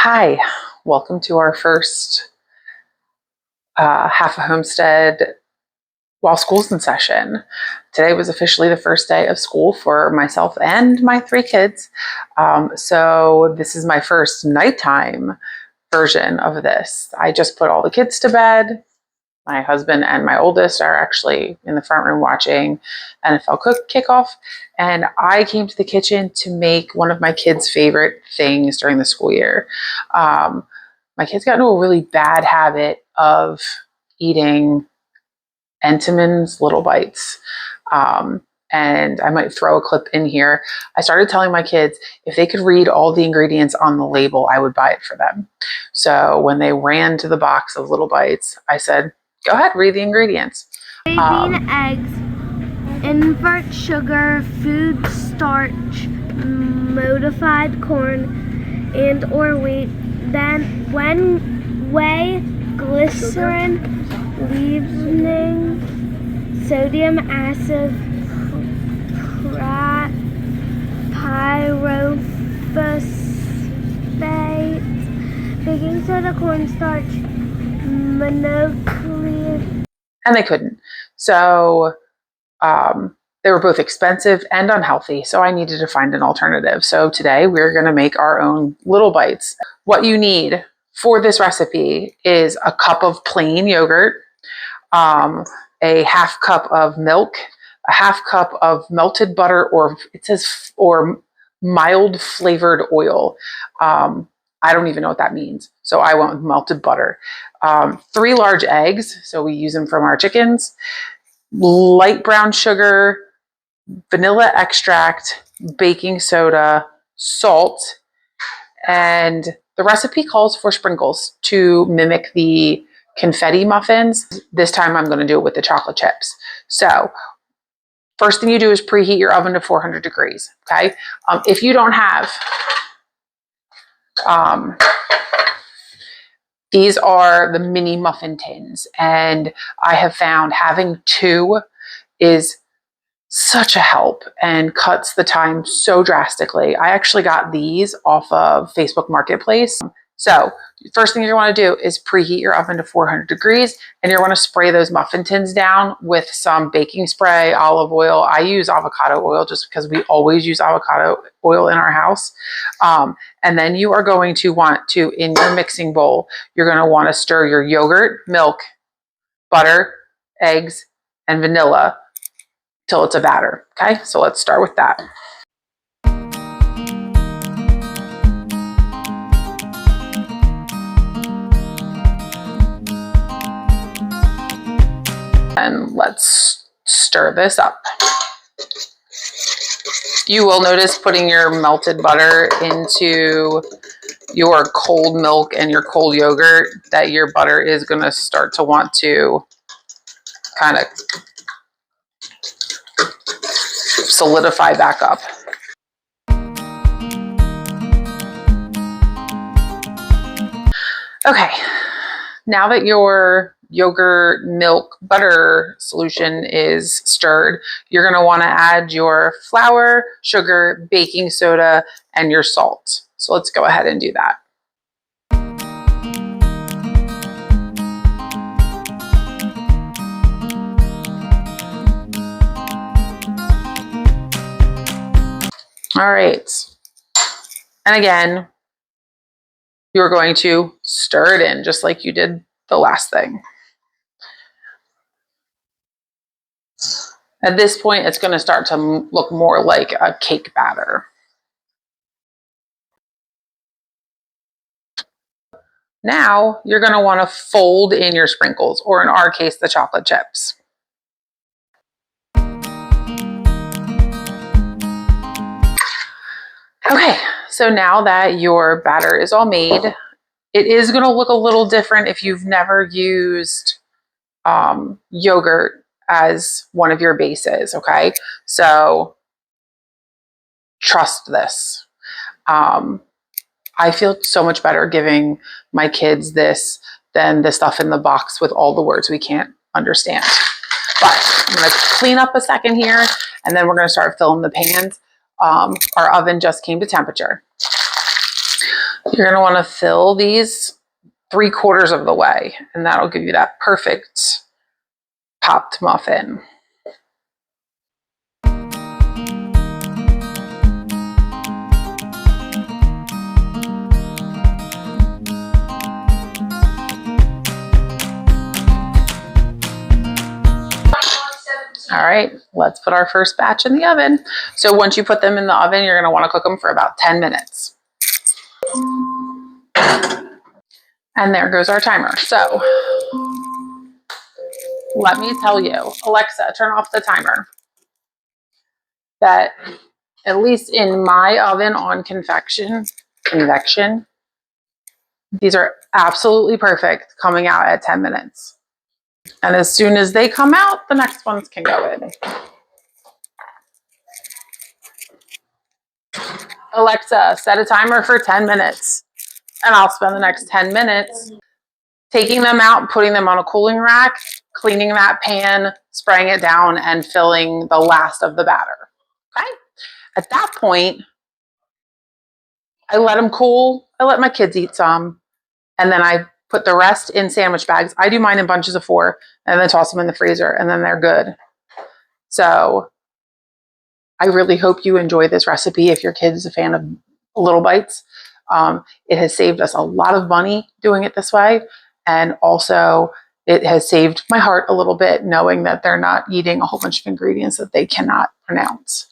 Hi, welcome to our first half a homestead while school's in session. Today was officially the first day of school for myself and my 3 kids. So this is my first nighttime version of this. I just put all the kids to bed. My husband and my oldest are actually in the front room watching NFL kickoff. And I came to the kitchen to make one of my kids' favorite things during the school year. My kids got into a really bad habit of eating Entenmann's Little Bites. And I might throw a clip in here. I started telling my kids if they could read all the ingredients on the label, I would buy it for them. So when they ran to the box of Little Bites, I said, go ahead, read the ingredients. Soybean eggs, invert sugar, food starch, modified corn and or wheat, then whey, glycerin, leavening, sodium acid, pyrophosphate, baking soda, cornstarch, mononucleotide. And they couldn't. So they were both expensive and unhealthy. So I needed to find an alternative. So today we're going to make our own Little Bites. What you need for this recipe is a cup of plain yogurt, a half cup of milk, a half cup of melted butter, or it says, or mild flavored oil. I don't even know what that means. So I went with melted butter. 3 large eggs. So we use them from our chickens. Light brown sugar, vanilla extract, baking soda, salt, and the recipe calls for sprinkles to mimic the confetti muffins. This time I'm going to do it with the chocolate chips. So first thing you do is preheat your oven to 400 degrees. Okay. If you don't have, these are the mini muffin tins, and I have found having 2 is such a help and cuts the time so drastically. I actually got these off of Facebook Marketplace. So first thing you want to do is preheat your oven to 400 degrees, and you want to spray those muffin tins down with some baking spray, olive oil. I use avocado oil just because we always use avocado oil in our house. And then you are going to want to, in your mixing bowl, you're going to want to stir your yogurt, milk, butter, eggs, and vanilla till it's a batter. Okay, so let's start with that. And let's stir this up. You will notice putting your melted butter into your cold milk and your cold yogurt that your butter is going to start to want to kind of solidify back up. Okay, now that your yogurt, milk, butter solution is stirred, you're going to want to add your flour, sugar, baking soda, and your salt. So let's go ahead and do that. All right. And again, you're going to stir it in just like you did the last thing. At this point, it's going to start to look more like a cake batter. Now, you're going to want to fold in your sprinkles, or in our case, the chocolate chips. Okay, so now that your batter is all made, it is going to look a little different if you've never used yogurt as one of your bases, okay? So trust this. I feel so much better giving my kids this than the stuff in the box with all the words we can't understand. But I'm going to clean up a second here, and then we're going to start filling the pans. Our oven just came to temperature. You're going to want to fill these 3/4 of the way, and that'll give you that perfect popped muffin. All right, let's put our first batch in the oven. So once you put them in the oven, you're going to want to cook them for about 10 minutes. And there goes our timer. So let me tell you, Alexa, turn off the timer. That at least in my oven on convection, these are absolutely perfect, coming out at 10 minutes. And as soon as they come out, the next ones can go in. Alexa, set a timer for 10 minutes. And I'll spend the next 10 minutes taking them out, putting them on a cooling rack, cleaning that pan, spraying it down, and filling the last of the batter. Okay? At that point, I let them cool. I let my kids eat some. And then I put the rest in sandwich bags. I do mine in bunches of 4 and then toss them in the freezer, and then they're good. So I really hope you enjoy this recipe if your kid is a fan of little bites. It has saved us a lot of money doing it this way. And also it has saved my heart a little bit knowing that they're not eating a whole bunch of ingredients that they cannot pronounce.